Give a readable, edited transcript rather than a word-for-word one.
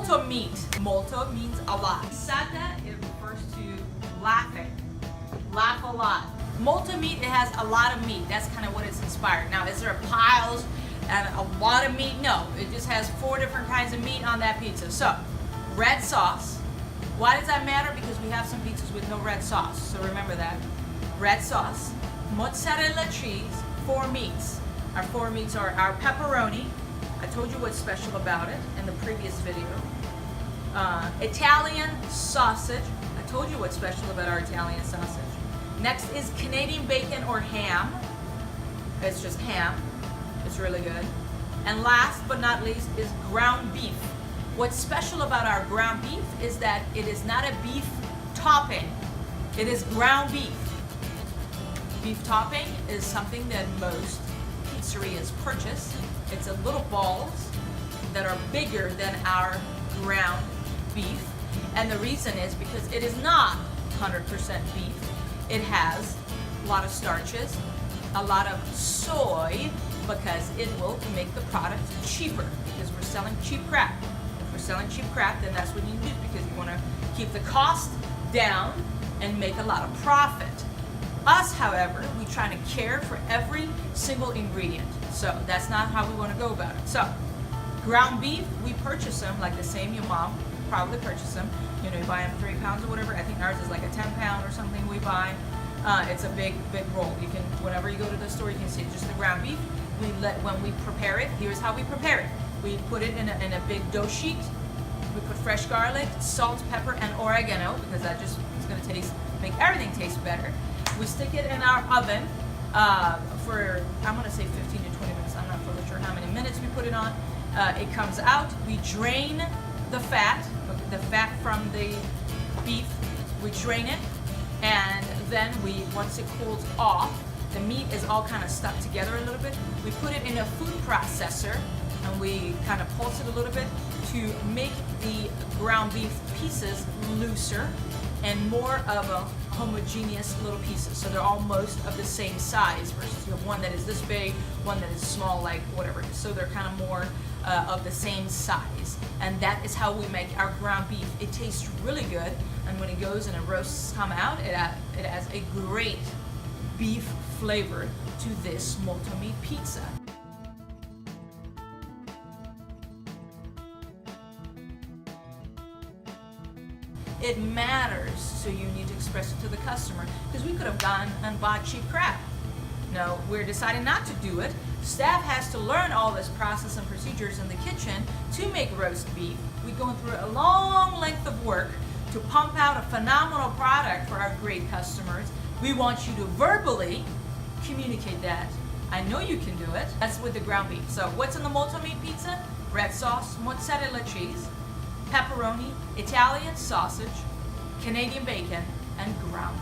Molto Meat. Molto means a lot. Sada, it refers to laughing. Laugh a lot. Molto Meat, it has a lot of meat. That's kind of what it's inspired. Now, is there piles and a lot of meat? No, it just has 4 different kinds of meat on that pizza. So, red sauce. Why does that matter? Because we have some pizzas with no red sauce. So remember that. Red sauce, mozzarella cheese, 4 meats. Our 4 meats are our pepperoni. I told you what's special about it in the previous video. Italian sausage. I told you what's special about our Italian sausage. Next is Canadian bacon or ham. It's just ham. It's really good. And last but not least is ground beef. What's special about our ground beef is that it is not a beef topping. It is ground beef. Beef topping is something that most pizzerias purchase. It's a little balls that are bigger than our ground beef. And the reason is because it is not 100% beef. It has a lot of starches, a lot of soy, because it will make the product cheaper, because we're selling cheap crap. If we're selling cheap crap, then that's what you do, because you want to keep the cost down and make a lot of profit. Us, however, we try to care for every single ingredient. So that's not how we want to go about it. So ground beef, we purchase them like the same your mom probably purchase them. You know, you buy them 3 pounds or whatever. I think ours is like a 10 pound or something we buy. It's a big roll. You can, whenever you go to the store, you can see just the ground beef. When we prepare it, here's how we prepare it. We put it in a big dough sheet. We put fresh garlic, salt, pepper, and oregano, because that just is going to make everything taste better. We stick it in our oven for, I'm going to say 15 to 20 minutes. I'm not fully sure how many minutes we put it on. It comes out. We drain the fat from the beef. We drain it, and then once it cools off, the meat is all kind of stuck together a little bit. We put it in a food processor, and we kind of pulse it a little bit to make the ground beef pieces looser and more of a homogeneous little pieces. So they're almost of the same size, versus you have one that is this big, one that is small, like whatever. So they're kind of more of the same size. And that is how we make our ground beef. It tastes really good, and when it goes and the roasts come out, it adds a great beef flavor to this Molto Meat pizza. It matters, so you need to express it to the customer, because we could have gone and bought cheap crap. No, we're deciding not to do it. Staff has to learn all this process and procedures in the kitchen to make roast beef. We're going through a long length of work to pump out a phenomenal product for our great customers. We want you to verbally communicate that. I know you can do it. That's with the ground beef. So what's in the Molto Meat pizza? Red sauce, mozzarella cheese, pepperoni, Italian sausage, Canadian bacon, and ground